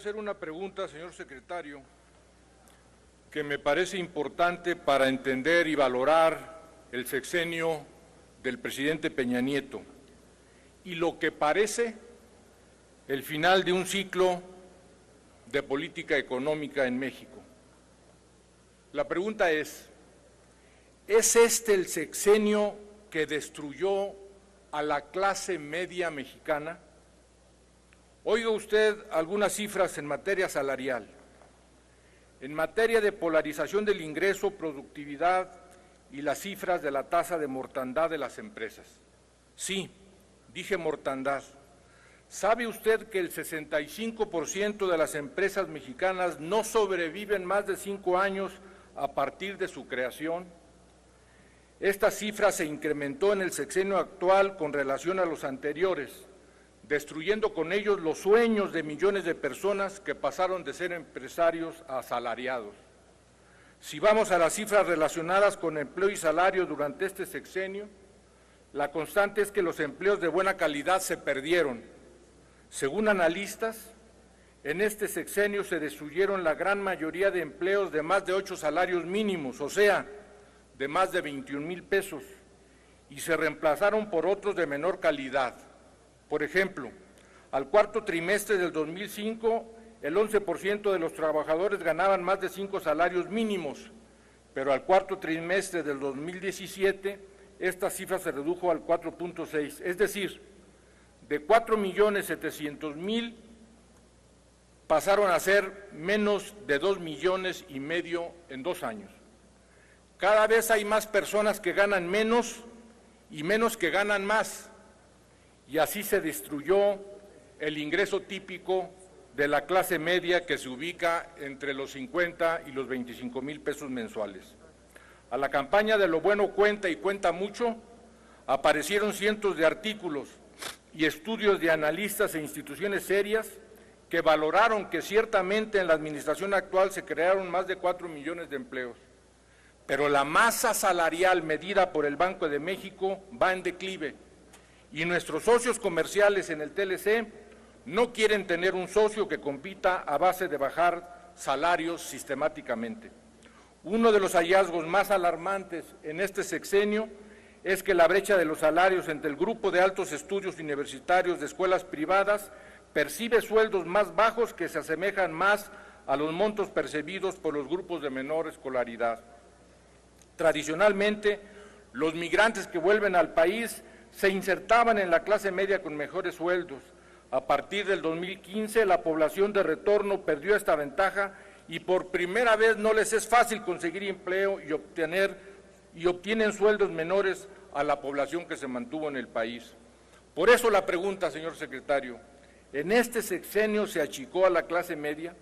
hacer una pregunta, señor secretario, que me parece importante para entender y valorar el sexenio del presidente Peña Nieto y lo que parece el final de un ciclo de política económica en México. La pregunta ¿es este el sexenio que destruyó a la clase media mexicana? Oiga usted algunas cifras en materia salarial, en materia de polarización del ingreso, productividad y las cifras de la tasa de mortandad de las empresas. Sí, dije mortandad. ¿Sabe usted que el 65% de las empresas mexicanas no sobreviven más de 5 años a partir de su creación? Esta cifra se incrementó en el sexenio actual con relación a los anteriores, destruyendo con ellos los sueños de millones de personas que pasaron de ser empresarios a asalariados. Si vamos a las cifras relacionadas con empleo y salario durante este sexenio, la constante es que los empleos de buena calidad se perdieron. Según analistas, en este sexenio se destruyeron la gran mayoría de empleos de más de 8 salarios mínimos, o sea, de más de 21,000 pesos, y se reemplazaron por otros de menor calidad. Por ejemplo, al cuarto trimestre del 2005, el 11% de los trabajadores ganaban más de 5 salarios mínimos, pero al cuarto trimestre del 2017, esta cifra se redujo al 4.6, es decir, de 4,700,000 pasaron a ser menos de 2,5 millones en 2 años. Cada vez hay más personas que ganan menos y menos que ganan más, y así se destruyó el ingreso típico de la clase media que se ubica entre los 50 y los 25,000 pesos mensuales. A la campaña de lo bueno cuenta y cuenta mucho, aparecieron cientos de artículos y estudios de analistas e instituciones serias que valoraron que ciertamente en la administración actual se crearon más de 4 millones de empleos, pero la masa salarial medida por el Banco de México va en declive y nuestros socios comerciales en el TLC no quieren tener un socio que compita a base de bajar salarios sistemáticamente. Uno de los hallazgos más alarmantes en este sexenio es que la brecha de los salarios entre el grupo de altos estudios universitarios de escuelas privadas percibe sueldos más bajos que se asemejan más a los montos percibidos por los grupos de menor escolaridad. Tradicionalmente, los migrantes que vuelven al país se insertaban en la clase media con mejores sueldos. A partir del 2015, la población de retorno perdió esta ventaja y por primera vez no les es fácil conseguir empleo y obtienen sueldos menores a la población que se mantuvo en el país. Por eso la pregunta, señor secretario, ¿en este sexenio se achicó a la clase media?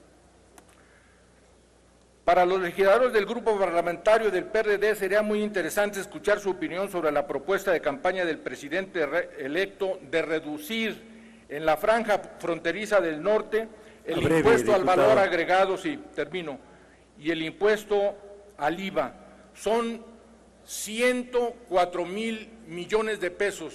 Para los legisladores del grupo parlamentario del PRD sería muy interesante escuchar su opinión sobre la propuesta de campaña del presidente electo de reducir en la franja fronteriza del norte el impuesto al valor agregado, y el impuesto al IVA. Son 104,000 millones de pesos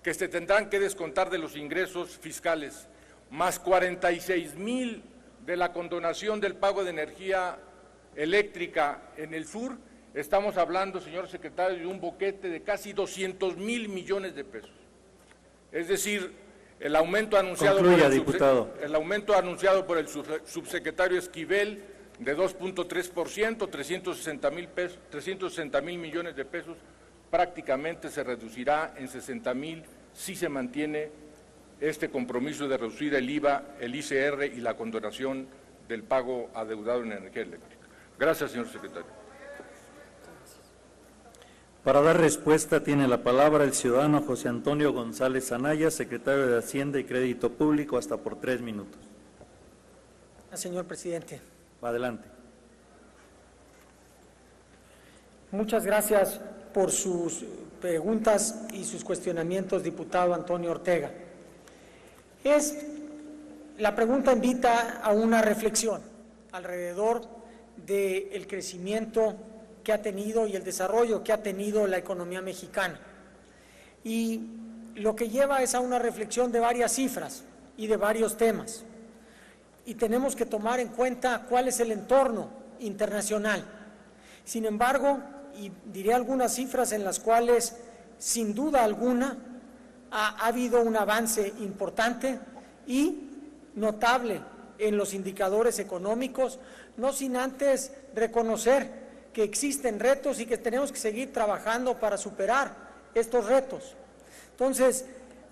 que se tendrán que descontar de los ingresos fiscales, más 46,000 de la condonación del pago de energía eléctrica en el sur. Estamos hablando, señor secretario, de un boquete de casi 200,000 millones de pesos. Es decir, el aumento anunciado por el subsecretario Esquivel de 2.3%, 360,000 millones de pesos, prácticamente se reducirá en 60,000 si se mantiene este compromiso de reducir el IVA, el ICR y la condonación del pago adeudado en energía eléctrica. Gracias, señor secretario. Para dar respuesta tiene la palabra el ciudadano José Antonio González Anaya, secretario de Hacienda y Crédito Público, hasta por 3 minutos. Señor presidente. Adelante. Muchas gracias por sus preguntas y sus cuestionamientos, diputado Antonio Ortega. La pregunta invita a una reflexión alrededor del crecimiento que ha tenido y el desarrollo que ha tenido la economía mexicana. Y lo que lleva es a una reflexión de varias cifras y de varios temas. y tenemos que tomar en cuenta cuál es el entorno internacional. Sin embargo, y diré algunas cifras en las cuales, sin duda alguna, ha habido un avance importante y notable en los indicadores económicos, no sin antes reconocer que existen retos y que tenemos que seguir trabajando para superar estos retos. Entonces,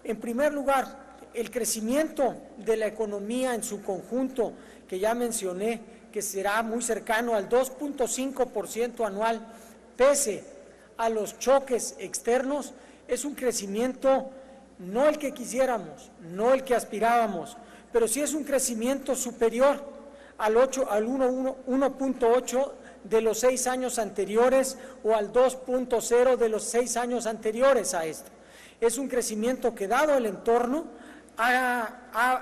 en primer lugar, el crecimiento de la economía en su conjunto, que ya mencioné, que será muy cercano al 2.5% anual, pese a los choques externos, es un crecimiento no el que quisiéramos, no el que aspirábamos, pero sí es un crecimiento superior al 1.8 de los 6 años anteriores o al 2.0 de los 6 años anteriores a esto. Es un crecimiento que, dado el entorno,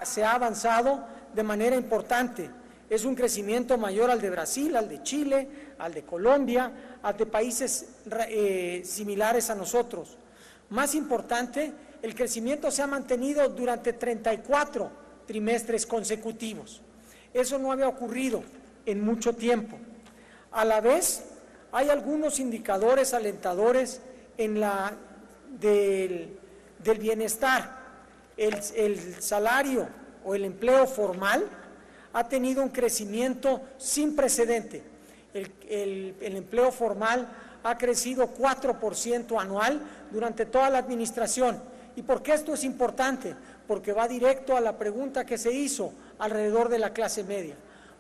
se ha avanzado de manera importante. Es un crecimiento mayor al de Brasil, al de Chile, al de Colombia, al de países similares a nosotros. Más importante, el crecimiento se ha mantenido durante 34 trimestres consecutivos. Eso no había ocurrido en mucho tiempo. A la vez, hay algunos indicadores alentadores en del bienestar. El salario o el empleo formal ha tenido un crecimiento sin precedente. El empleo formal ha crecido 4% anual durante toda la administración. ¿Y por qué esto es importante? Porque va directo a la pregunta que se hizo alrededor de la clase media.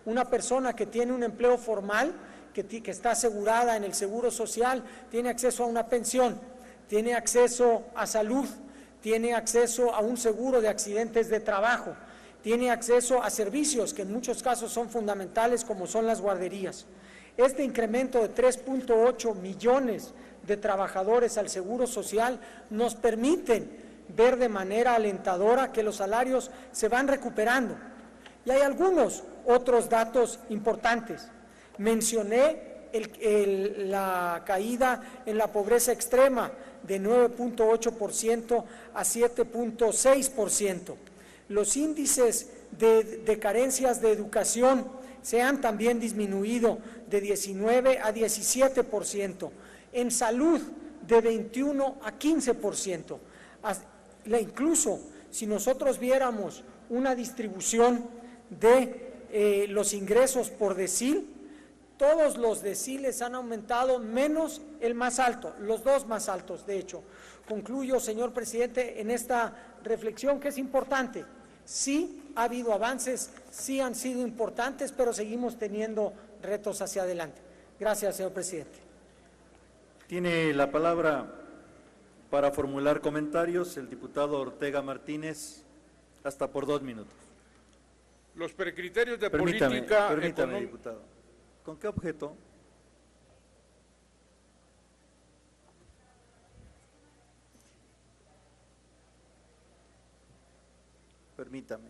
Una persona que tiene un empleo formal, que está asegurada en el seguro social, tiene acceso a una pensión, tiene acceso a salud, tiene acceso a un seguro de accidentes de trabajo, tiene acceso a servicios que en muchos casos son fundamentales, como son las guarderías. Este incremento de 3.8 millones de trabajadores al seguro social nos permiten ver de manera alentadora que los salarios se van recuperando. Y hay algunos otros datos importantes. Mencioné la caída en la pobreza extrema de 9.8% a 7.6%. Los índices de carencias de educación se han también disminuido de 19 a 17%. En salud, de 21 a 15%. Incluso si nosotros viéramos una distribución de los ingresos por decil, todos los deciles han aumentado menos el más alto, los dos más altos, de hecho. Concluyo, señor presidente, en esta reflexión que es importante. Sí ha habido avances, sí han sido importantes, pero seguimos teniendo retos hacia adelante. Gracias, señor presidente. Tiene la palabra para formular comentarios el diputado Ortega Martínez, hasta por 2 minutos. Los precriterios de Permítame, política diputado. ¿Con qué objeto? Permítame.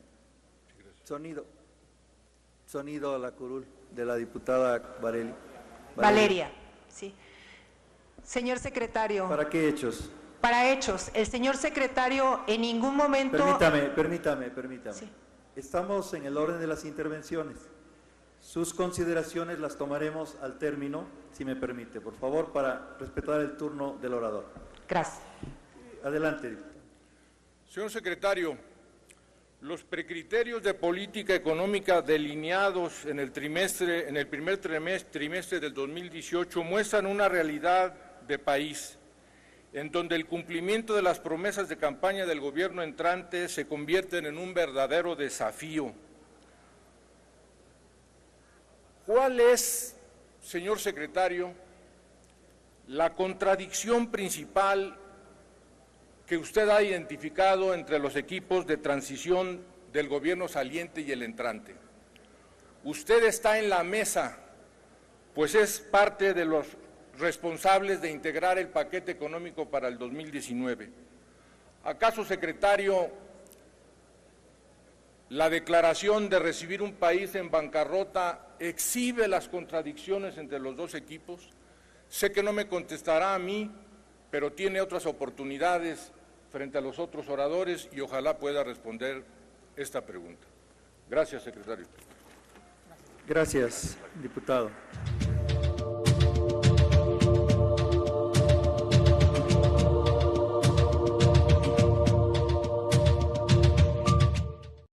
Sonido a la curul de la diputada Valeria, sí. Señor secretario. ¿Para qué hechos? Para hechos. El señor secretario en ningún momento… Permítame. Sí. Estamos en el orden de las intervenciones. Sus consideraciones las tomaremos al término, si me permite, por favor, para respetar el turno del orador. Gracias. Adelante, diputado. Señor secretario, los precriterios de política económica delineados en el primer trimestre del 2018 muestran una realidad de país en donde el cumplimiento de las promesas de campaña del gobierno entrante se convierten en un verdadero desafío. ¿Cuál es, señor secretario, la contradicción principal que usted ha identificado entre los equipos de transición del gobierno saliente y el entrante? Usted está en la mesa, pues es parte de los responsables de integrar el paquete económico para el 2019. ¿Acaso, secretario, la declaración de recibir un país en bancarrota exhibe las contradicciones entre los dos equipos? Sé que no me contestará a mí, pero tiene otras oportunidades frente a los otros oradores y ojalá pueda responder esta pregunta. Gracias, secretario. Gracias, diputado.